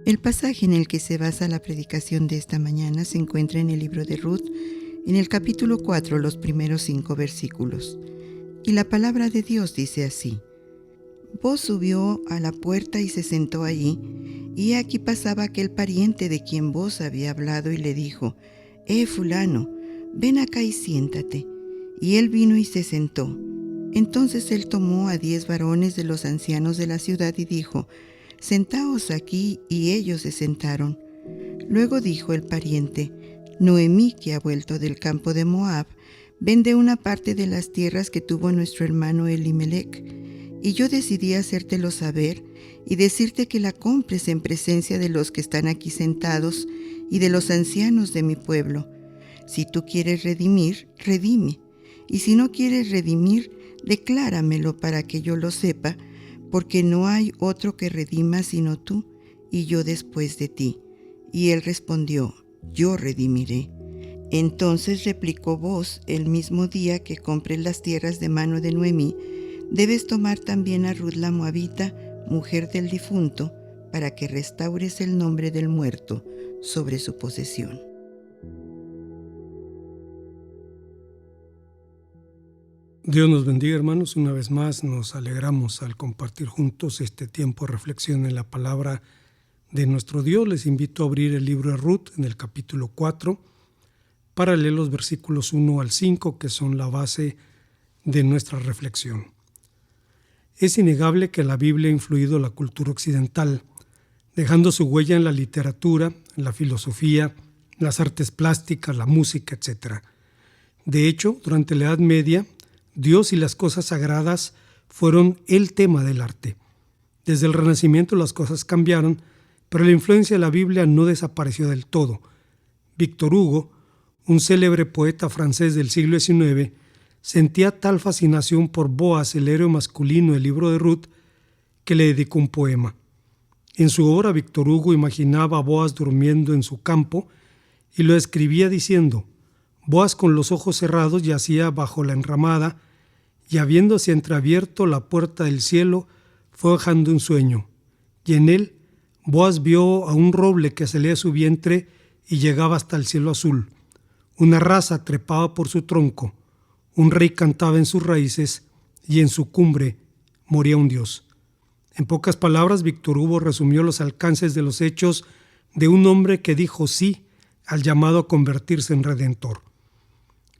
El pasaje en el que se basa la predicación de esta mañana se encuentra en el libro de Ruth, en el capítulo 4, los primeros 5 versículos. Y la palabra de Dios dice así: Boaz subió a la puerta y se sentó allí, y aquí pasaba aquel pariente de quien Boaz había hablado, y le dijo: fulano, ven acá y siéntate. Y él vino y se sentó. Entonces él tomó a 10 varones de los ancianos de la ciudad y dijo: Sentaos aquí, y ellos se sentaron. Luego dijo el pariente: Noemí, que ha vuelto del campo de Moab, vende una parte de las tierras que tuvo nuestro hermano Elimelec, y yo decidí hacértelo saber y decirte que la compres en presencia de los que están aquí sentados y de los ancianos de mi pueblo. Si tú quieres redimir, redime, y si no quieres redimir, decláramelo para que yo lo sepa, porque no hay otro que redima sino tú, y yo después de ti. Y él respondió: Yo redimiré. Entonces replicó Boaz: El mismo día que compres las tierras de mano de Noemí, debes tomar también a Ruth la moabita, mujer del difunto, para que restaures el nombre del muerto sobre su posesión. Dios nos bendiga, hermanos. Una vez más nos alegramos al compartir juntos este tiempo de reflexión en la palabra de nuestro Dios. Les invito a abrir el libro de Ruth en el capítulo 4 para leer los versículos 1 al 5, que son la base de nuestra reflexión. Es innegable que la Biblia ha influido la cultura occidental, dejando su huella en la literatura, en la filosofía, las artes plásticas, la música, etc. De hecho, durante la Edad Media, Dios y las cosas sagradas fueron el tema del arte. Desde el Renacimiento las cosas cambiaron, pero la influencia de la Biblia no desapareció del todo. Víctor Hugo, un célebre poeta francés del siglo XIX, sentía tal fascinación por Boaz, el héroe masculino del libro de Ruth, que le dedicó un poema. En su obra, Víctor Hugo imaginaba a Boaz durmiendo en su campo y lo escribía diciendo: Boaz con los ojos cerrados yacía bajo la enramada, y habiéndose entreabierto la puerta del cielo, fue dejando un sueño, y en él Boaz vio a un roble que salía de su vientre y llegaba hasta el cielo azul. Una raza trepaba por su tronco, un rey cantaba en sus raíces, y en su cumbre moría un dios. En pocas palabras, Víctor Hugo resumió los alcances de los hechos de un hombre que dijo sí al llamado a convertirse en redentor.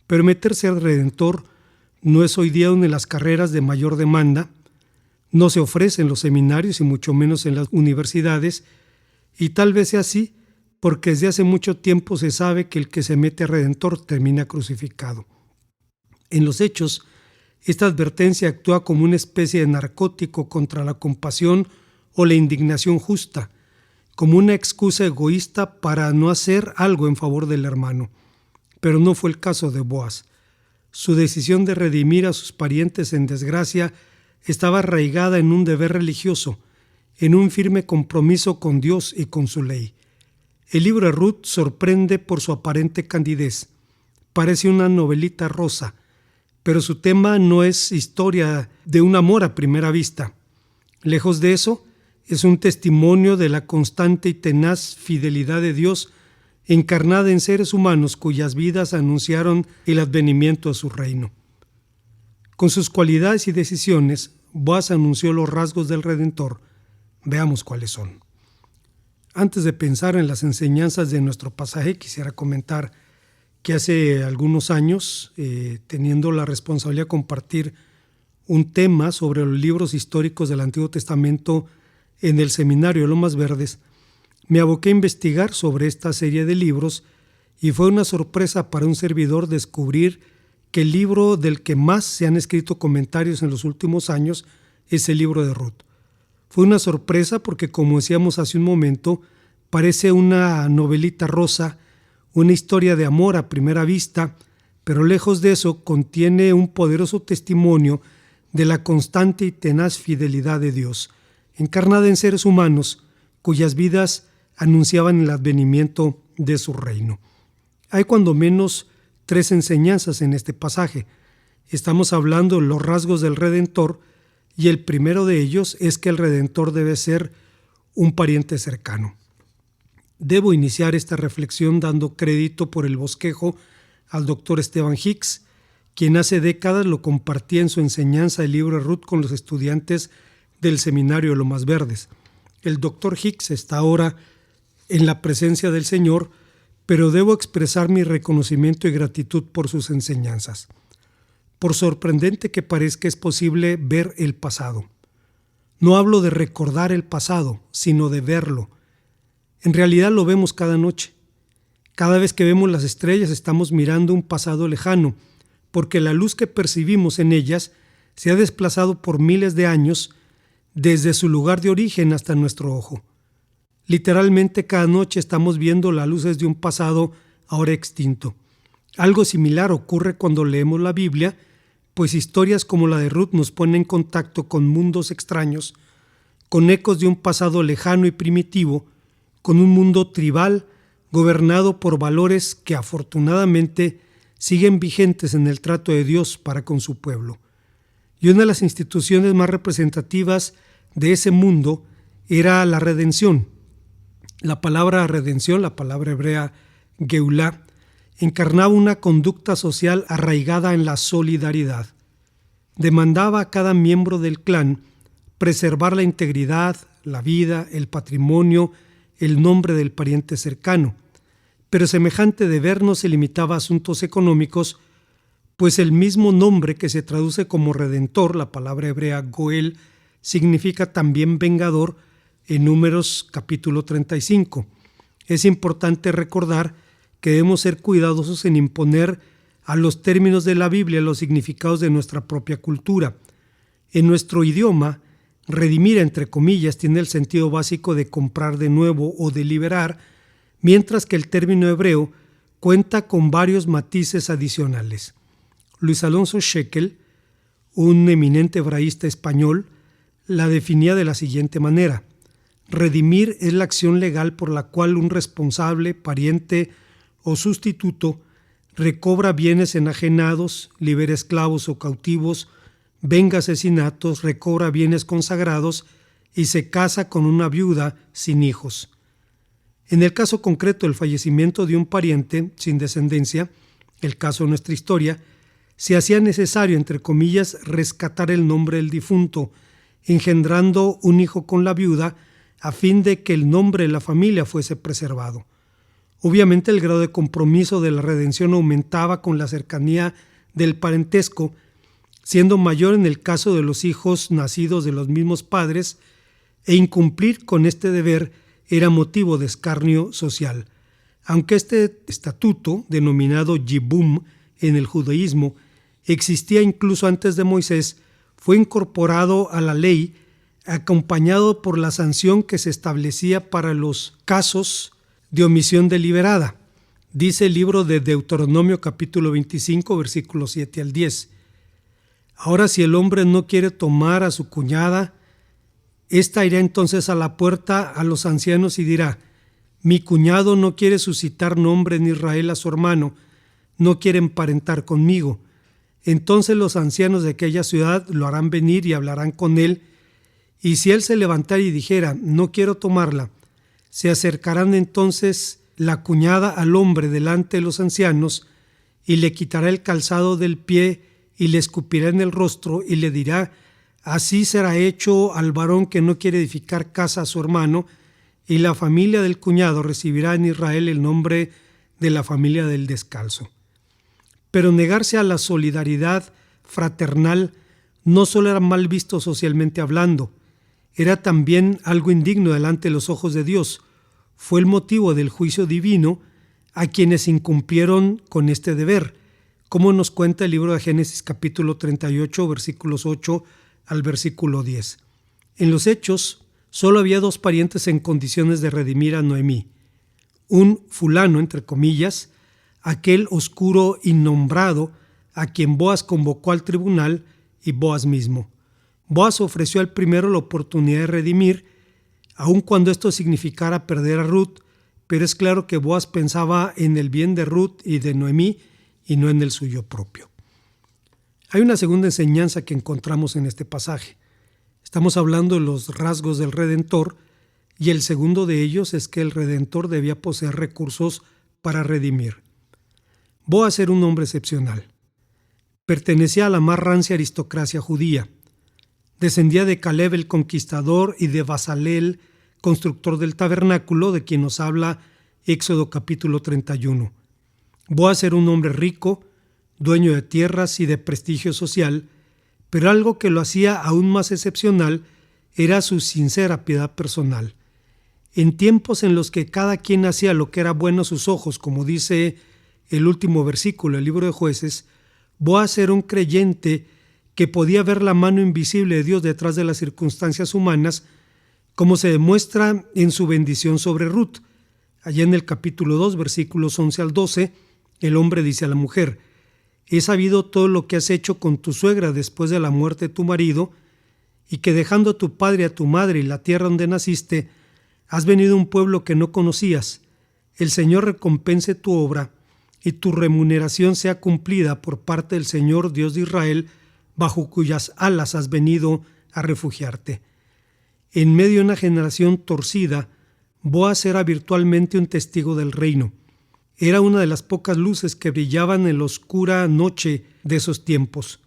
Pero meterse al redentor no es hoy día una de las carreras de mayor demanda, no se ofrece en los seminarios y mucho menos en las universidades, y tal vez sea así porque desde hace mucho tiempo se sabe que el que se mete a redentor termina crucificado. En los hechos, esta advertencia actúa como una especie de narcótico contra la compasión o la indignación justa, como una excusa egoísta para no hacer algo en favor del hermano. Pero no fue el caso de Boaz. Su decisión de redimir a sus parientes en desgracia estaba arraigada en un deber religioso, en un firme compromiso con Dios y con su ley. El libro de Ruth sorprende por su aparente candidez. Parece una novelita rosa, pero su tema no es historia de un amor a primera vista. Lejos de eso, es un testimonio de la constante y tenaz fidelidad de Dios encarnada en seres humanos cuyas vidas anunciaron el advenimiento a su reino. Con sus cualidades y decisiones, Boaz anunció los rasgos del Redentor. Veamos cuáles son. Antes de pensar en las enseñanzas de nuestro pasaje, quisiera comentar que hace algunos años, teniendo la responsabilidad de compartir un tema sobre los libros históricos del Antiguo Testamento en el seminario de Lomas Verdes, me aboqué a investigar sobre esta serie de libros y fue una sorpresa para un servidor descubrir que el libro del que más se han escrito comentarios en los últimos años es el libro de Ruth. Fue una sorpresa porque, como decíamos hace un momento, parece una novelita rosa, una historia de amor a primera vista, pero lejos de eso contiene un poderoso testimonio de la constante y tenaz fidelidad de Dios, encarnada en seres humanos cuyas vidas anunciaban el advenimiento de su reino. Hay cuando menos 3 enseñanzas en este pasaje. Estamos hablando de los rasgos del Redentor y el primero de ellos es que el Redentor debe ser un pariente cercano. Debo iniciar esta reflexión dando crédito por el bosquejo al doctor Stephen Hicks, quien hace décadas lo compartía en su enseñanza del libro de Ruth con los estudiantes del seminario de Lomas Verdes. El doctor Hicks está ahora en la presencia del Señor, pero debo expresar mi reconocimiento y gratitud por sus enseñanzas. Por sorprendente que parezca, es posible ver el pasado. No hablo de recordar el pasado, sino de verlo. En realidad lo vemos cada noche. Cada vez que vemos las estrellas estamos mirando un pasado lejano, porque la luz que percibimos en ellas se ha desplazado por miles de años desde su lugar de origen hasta nuestro ojo. Literalmente cada noche estamos viendo las luces de un pasado ahora extinto. Algo similar ocurre cuando leemos la Biblia, pues historias como la de Ruth nos ponen en contacto con mundos extraños, con ecos de un pasado lejano y primitivo, con un mundo tribal gobernado por valores que afortunadamente siguen vigentes en el trato de Dios para con su pueblo. Y una de las instituciones más representativas de ese mundo era la redención. La palabra redención, la palabra hebrea Geulah, encarnaba una conducta social arraigada en la solidaridad. Demandaba a cada miembro del clan preservar la integridad, la vida, el patrimonio, el nombre del pariente cercano. Pero semejante deber no se limitaba a asuntos económicos, pues el mismo nombre que se traduce como redentor, la palabra hebrea Goel, significa también vengador en Números capítulo 35. Es importante recordar que debemos ser cuidadosos en imponer a los términos de la Biblia los significados de nuestra propia cultura. En nuestro idioma, redimir, entre comillas, tiene el sentido básico de comprar de nuevo o de liberar, mientras que el término hebreo cuenta con varios matices adicionales. Luis Alonso Shekel, un eminente hebraísta español, la definía de la siguiente manera: redimir es la acción legal por la cual un responsable, pariente o sustituto recobra bienes enajenados, libera esclavos o cautivos, venga asesinatos, recobra bienes consagrados y se casa con una viuda sin hijos. En el caso concreto del fallecimiento de un pariente sin descendencia, el caso de nuestra historia, se hacía necesario, entre comillas, rescatar el nombre del difunto, engendrando un hijo con la viuda a fin de que el nombre de la familia fuese preservado. Obviamente el grado de compromiso de la redención aumentaba con la cercanía del parentesco, siendo mayor en el caso de los hijos nacidos de los mismos padres, e incumplir con este deber era motivo de escarnio social. Aunque este estatuto, denominado Yibum en el judaísmo, existía incluso antes de Moisés, fue incorporado a la ley acompañado por la sanción que se establecía para los casos de omisión deliberada. Dice el libro de Deuteronomio capítulo 25, versículos 7 al 10. Ahora, si el hombre no quiere tomar a su cuñada, ésta irá entonces a la puerta a los ancianos y dirá: mi cuñado no quiere suscitar nombre en Israel a su hermano, no quiere emparentar conmigo. Entonces los ancianos de aquella ciudad lo harán venir y hablarán con él, y si él se levantara y dijera: no quiero tomarla, se acercarán entonces la cuñada al hombre delante de los ancianos, y le quitará el calzado del pie y le escupirá en el rostro y le dirá: así será hecho al varón que no quiere edificar casa a su hermano, y la familia del cuñado recibirá en Israel el nombre de la familia del descalzo. Pero negarse a la solidaridad fraternal no solo era mal visto socialmente hablando, era también algo indigno delante de los ojos de Dios. Fue el motivo del juicio divino a quienes incumplieron con este deber, como nos cuenta el libro de Génesis capítulo 38, versículos 8 al versículo 10. En los Hechos, solo había dos parientes en condiciones de redimir a Noemí. Un fulano, entre comillas, aquel oscuro innombrado a quien Boaz convocó al tribunal, y Boaz mismo. Boaz ofreció al primero la oportunidad de redimir, aun cuando esto significara perder a Ruth, pero es claro que Boaz pensaba en el bien de Ruth y de Noemí y no en el suyo propio. Hay una segunda enseñanza que encontramos en este pasaje. Estamos hablando de los rasgos del Redentor, y el segundo de ellos es que el Redentor debía poseer recursos para redimir. Boaz era un hombre excepcional. Pertenecía a la más rancia aristocracia judía. Descendía de Caleb el conquistador y de Basalel, constructor del tabernáculo, de quien nos habla Éxodo capítulo 31. Boaz era un hombre rico, dueño de tierras y de prestigio social, pero algo que lo hacía aún más excepcional era su sincera piedad personal. En tiempos en los que cada quien hacía lo que era bueno a sus ojos, como dice el último versículo del libro de Jueces, Boaz era un creyente que podía ver la mano invisible de Dios detrás de las circunstancias humanas, como se demuestra en su bendición sobre Ruth. Allá en el capítulo 2, versículos 11 al 12, el hombre dice a la mujer: «He sabido todo lo que has hecho con tu suegra después de la muerte de tu marido, y que dejando a tu padre y a tu madre y la tierra donde naciste, has venido a un pueblo que no conocías. El Señor recompense tu obra, y tu remuneración sea cumplida por parte del Señor Dios de Israel, bajo cuyas alas has venido a refugiarte». En medio de una generación torcida, Boaz era virtualmente un testigo del reino. Era una de las pocas luces que brillaban en la oscura noche de esos tiempos.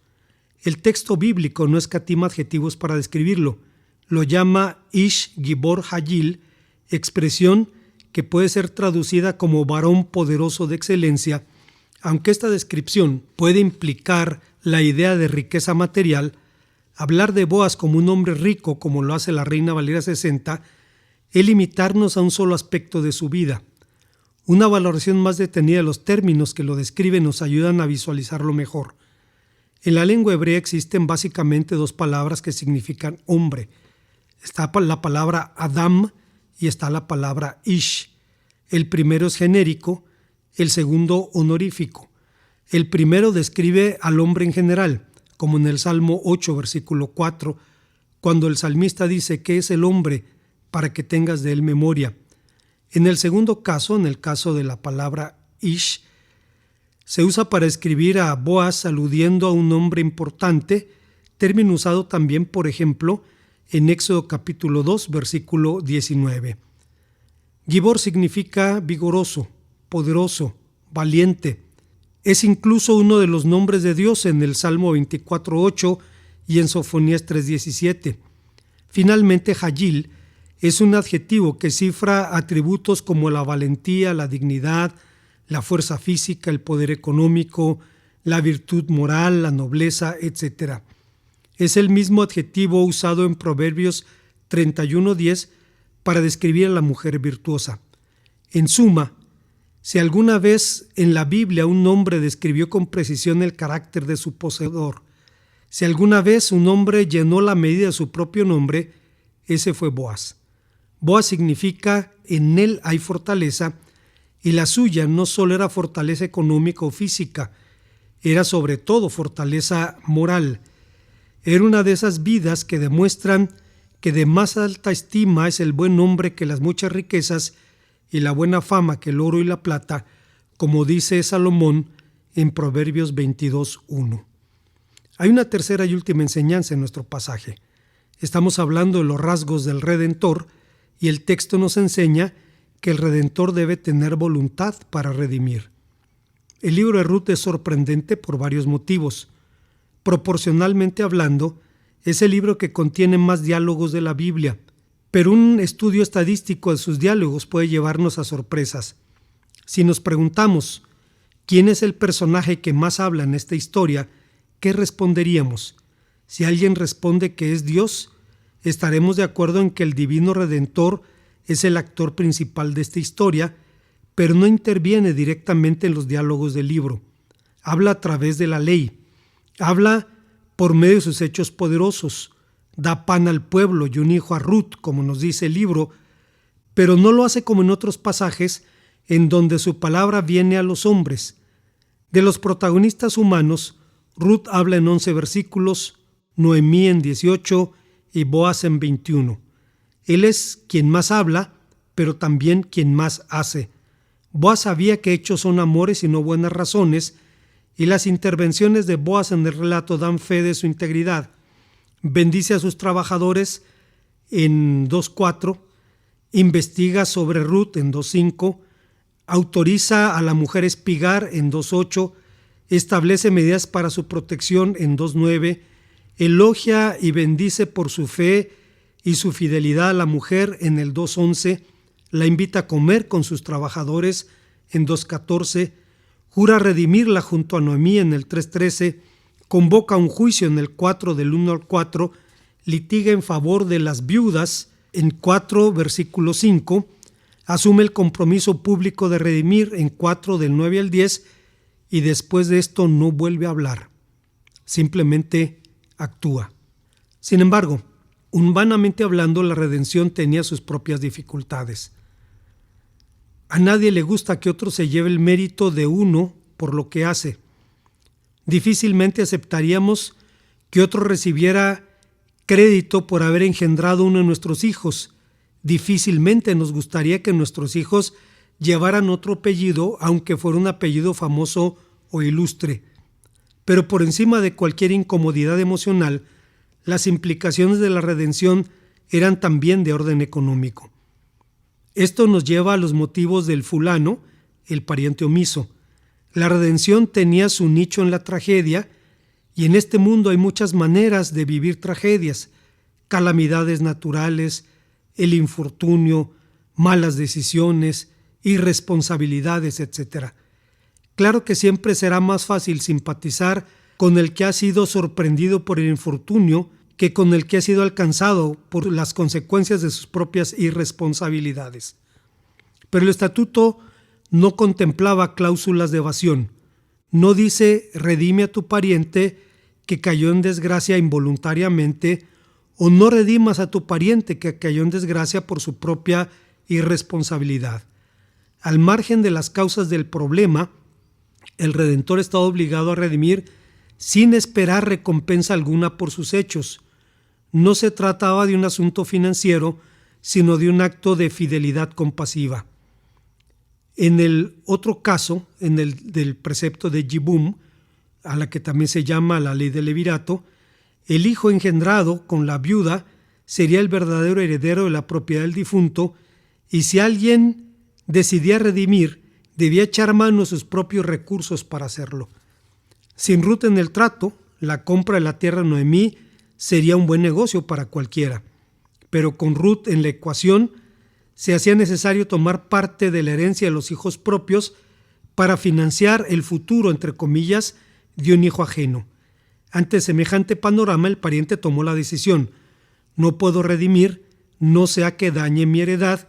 El texto bíblico no escatima adjetivos para describirlo. Lo llama Ish Gibor Hayil, expresión que puede ser traducida como varón poderoso de excelencia, aunque esta descripción puede implicar la idea de riqueza material. Hablar de Boaz como un hombre rico, como lo hace la Reina Valera 60, es limitarnos a un solo aspecto de su vida. Una valoración más detenida de los términos que lo describen nos ayudan a visualizarlo mejor. En la lengua hebrea existen básicamente dos palabras que significan hombre. Está la palabra Adam y está la palabra Ish. El primero es genérico, el segundo honorífico. El primero describe al hombre en general, como en el Salmo 8, versículo 4, cuando el salmista dice que es el hombre para que tengas de él memoria. En el segundo caso, en el caso de la palabra Ish, se usa para escribir a Boaz aludiendo a un hombre importante, término usado también, por ejemplo, en Éxodo capítulo 2, versículo 19. Gibor significa vigoroso, poderoso, valiente. Es incluso uno de los nombres de Dios en el Salmo 24:8 y en Sofonías 3:17. Finalmente, Hayil es un adjetivo que cifra atributos como la valentía, la dignidad, la fuerza física, el poder económico, la virtud moral, la nobleza, etc. Es el mismo adjetivo usado en Proverbios 31:10 para describir a la mujer virtuosa. En suma, si alguna vez en la Biblia un hombre describió con precisión el carácter de su poseedor, si alguna vez un hombre llenó la medida de su propio nombre, ese fue Boaz. Boaz significa en él hay fortaleza, y la suya no solo era fortaleza económica o física, era sobre todo fortaleza moral. Era una de esas vidas que demuestran que de más alta estima es el buen hombre que las muchas riquezas y la buena fama que el oro y la plata, como dice Salomón en Proverbios 22:1. Hay una tercera y última enseñanza en nuestro pasaje. Estamos hablando de los rasgos del Redentor y el texto nos enseña que el Redentor debe tener voluntad para redimir. El libro de Ruth es sorprendente por varios motivos. Proporcionalmente hablando, es el libro que contiene más diálogos de la Biblia. pero un estudio estadístico de sus diálogos puede llevarnos a sorpresas. Si nos preguntamos quién es el personaje que más habla en esta historia, ¿qué responderíamos? Si alguien responde que es Dios, estaremos de acuerdo en que el Divino Redentor es el actor principal de esta historia, pero no interviene directamente en los diálogos del libro. Habla a través de la ley, habla por medio de sus hechos poderosos, da pan al pueblo y un hijo a Ruth, como nos dice el libro, pero no lo hace como en otros pasajes en donde su palabra viene a los hombres. De los protagonistas humanos, Ruth habla en 11 versículos, Noemí en 18 y Boaz en 21. Él es quien más habla, pero también quien más hace. Boaz sabía que hechos son amores y no buenas razones, y las intervenciones de Boaz en el relato dan fe de su integridad. Bendice a sus trabajadores en 2.4, investiga sobre Ruth en 2.5, autoriza a la mujer espigar en 2.8, establece medidas para su protección en 2.9, elogia y bendice por su fe y su fidelidad a la mujer en el 2.11, la invita a comer con sus trabajadores en 2.14, jura redimirla junto a Noemí en el 3.13, convoca un juicio en el 4 del 1 al 4, litiga en favor de las viudas en 4 versículo 5, asume el compromiso público de redimir en 4 del 9 al 10 y después de esto no vuelve a hablar, simplemente actúa. Sin embargo, humanamente hablando, la redención tenía sus propias dificultades. A nadie le gusta que otro se lleve el mérito de uno por lo que hace. Difícilmente aceptaríamos que otro recibiera crédito por haber engendrado uno de nuestros hijos. Difícilmente nos gustaría que nuestros hijos llevaran otro apellido, aunque fuera un apellido famoso o ilustre. Pero por encima de cualquier incomodidad emocional, las implicaciones de la redención eran también de orden económico. Esto nos lleva a los motivos del fulano, el pariente omiso. La redención tenía su nicho en la tragedia, y en este mundo hay muchas maneras de vivir tragedias, calamidades naturales, el infortunio, malas decisiones, irresponsabilidades, etc. Claro que siempre será más fácil simpatizar con el que ha sido sorprendido por el infortunio que con el que ha sido alcanzado por las consecuencias de sus propias irresponsabilidades. Pero el estatuto no contemplaba cláusulas de evasión. No dice redime a tu pariente que cayó en desgracia involuntariamente, o no redimas a tu pariente que cayó en desgracia por su propia irresponsabilidad. Al margen de las causas del problema, el Redentor estaba obligado a redimir sin esperar recompensa alguna por sus hechos. No se trataba de un asunto financiero, sino de un acto de fidelidad compasiva. En el otro caso, en el del precepto de Jibum, a la que también se llama la ley del levirato, el hijo engendrado con la viuda sería el verdadero heredero de la propiedad del difunto, y si alguien decidía redimir, debía echar mano a sus propios recursos para hacerlo. Sin Ruth en el trato, la compra de la tierra de Noemí sería un buen negocio para cualquiera, pero con Ruth en la ecuación se hacía necesario tomar parte de la herencia de los hijos propios para financiar el futuro, entre comillas, de un hijo ajeno. Ante semejante panorama, el pariente tomó la decisión: no puedo redimir, no sea que dañe mi heredad,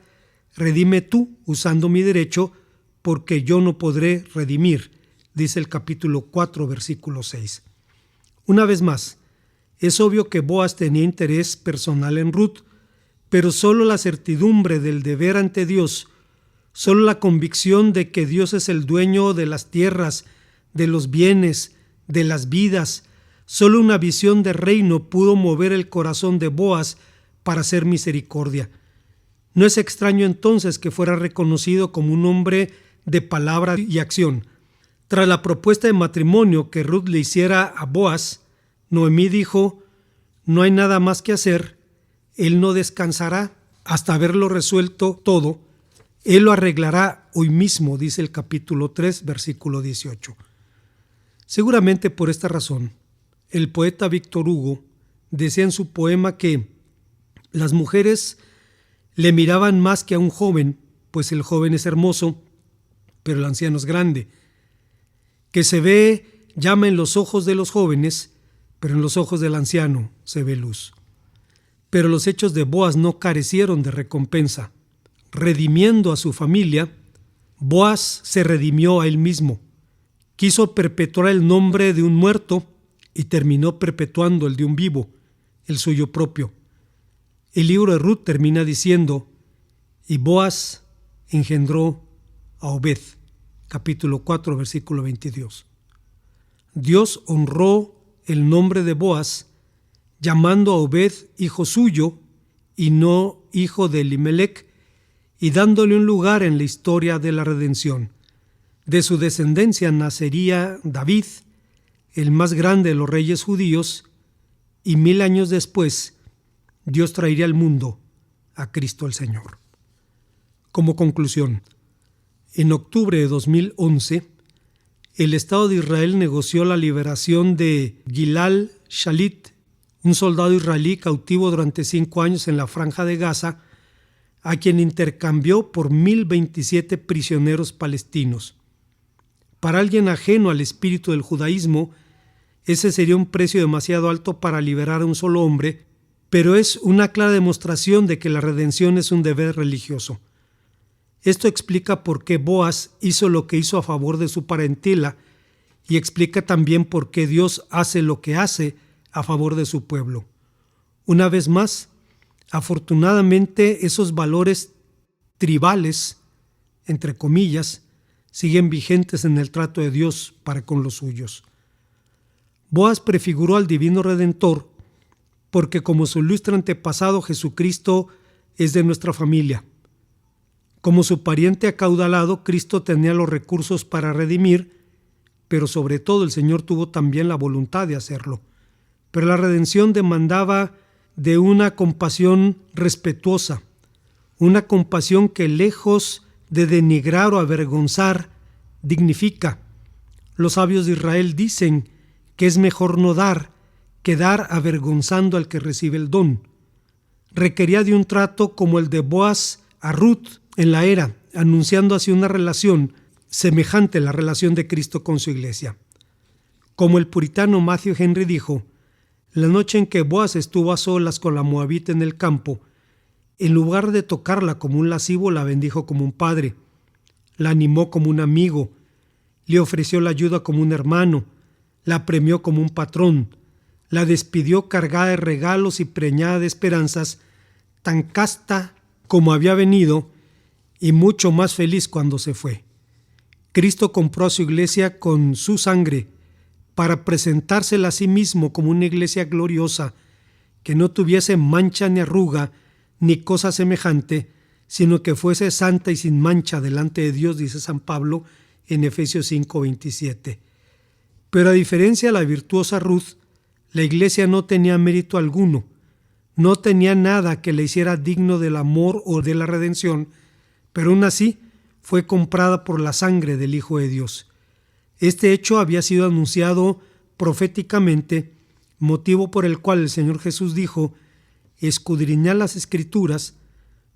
redime tú usando mi derecho, porque yo no podré redimir, dice el capítulo 4, versículo 6. Una vez más, es obvio que Boaz tenía interés personal en Ruth, pero solo la certidumbre del deber ante Dios, solo la convicción de que Dios es el dueño de las tierras, de los bienes, de las vidas, solo una visión de reino pudo mover el corazón de Boaz para hacer misericordia. No es extraño entonces que fuera reconocido como un hombre de palabra y acción. Tras la propuesta de matrimonio que Ruth le hiciera a Boaz, Noemí dijo: no hay nada más que hacer, él no descansará hasta haberlo resuelto todo, él lo arreglará hoy mismo, dice el capítulo 3, versículo 18. Seguramente por esta razón, el poeta Víctor Hugo decía en su poema que las mujeres Le miraban más que a un joven, pues el joven es hermoso, pero el anciano es grande. Que se ve llama en los ojos de los jóvenes, pero en los ojos del anciano se ve luz. Pero los hechos de Boaz no carecieron de recompensa. Redimiendo a su familia, Boaz se redimió a él mismo. Quiso perpetuar el nombre de un muerto y terminó perpetuando el de un vivo, el suyo propio. El libro de Ruth termina diciendo: y Boaz engendró a Obed, capítulo 4, versículo 22. Dios honró el nombre de Boaz, llamando a Obed hijo suyo y no hijo de Elimelec, y dándole un lugar en la historia de la redención. De su descendencia nacería David, el más grande de los reyes judíos, y 1000 años después Dios traería al mundo a Cristo el Señor. Como conclusión, en octubre de 2011, el Estado de Israel negoció la liberación de Gilad Shalit, un soldado israelí cautivo durante 5 años en la Franja de Gaza, a quien intercambió por 1027 prisioneros palestinos. Para alguien ajeno al espíritu del judaísmo, ese sería un precio demasiado alto para liberar a un solo hombre, pero es una clara demostración de que la redención es un deber religioso. Esto explica por qué Boaz hizo lo que hizo a favor de su parentela y explica también por qué Dios hace lo que hace a favor de su pueblo. Una vez más, afortunadamente esos valores tribales, entre comillas, siguen vigentes en el trato de Dios para con los suyos. Boaz prefiguró al divino Redentor porque como su ilustre antepasado Jesucristo es de nuestra familia. Como su pariente acaudalado, Cristo tenía los recursos para redimir, pero sobre todo el Señor tuvo también la voluntad de hacerlo. Pero la redención demandaba de una compasión respetuosa, una compasión que lejos de denigrar o avergonzar, dignifica. Los sabios de Israel dicen que es mejor no dar que dar avergonzando al que recibe el don. Requería de un trato como el de Boaz a Ruth en la era, anunciando así una relación semejante a la relación de Cristo con su iglesia. Como el puritano Matthew Henry dijo, la noche en que Boaz estuvo a solas con la moabita en el campo, en lugar de tocarla como un lascivo, la bendijo como un padre, la animó como un amigo, le ofreció la ayuda como un hermano, la premió como un patrón, la despidió cargada de regalos y preñada de esperanzas, tan casta como había venido y mucho más feliz cuando se fue. Cristo compró a su iglesia con su sangre para presentársela a sí mismo como una iglesia gloriosa, que no tuviese mancha ni arruga ni cosa semejante, sino que fuese santa y sin mancha delante de Dios, dice San Pablo en Efesios 5:27. Pero a diferencia de la virtuosa Ruth, la iglesia no tenía mérito alguno, no tenía nada que le hiciera digno del amor o de la redención, pero aún así fue comprada por la sangre del Hijo de Dios. Este hecho había sido anunciado proféticamente, motivo por el cual el Señor Jesús dijo: escudriñad las Escrituras,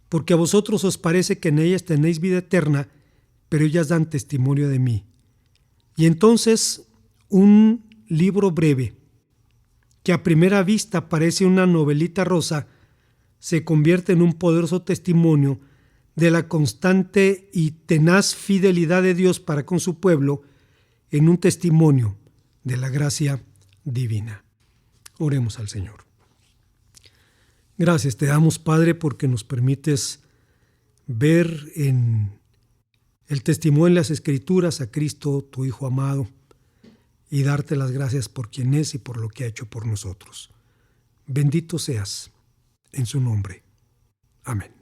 porque a vosotros os parece que en ellas tenéis vida eterna, pero ellas dan testimonio de mí. Y entonces un libro breve, que a primera vista parece una novelita rosa, se convierte en un poderoso testimonio de la constante y tenaz fidelidad de Dios para con su pueblo, en un testimonio de la gracia divina. Oremos al Señor. Gracias te damos, Padre, porque nos permites ver en el testimonio de las Escrituras a Cristo, tu Hijo amado, y darte las gracias por quien es y por lo que ha hecho por nosotros. Bendito seas en su nombre. Amén.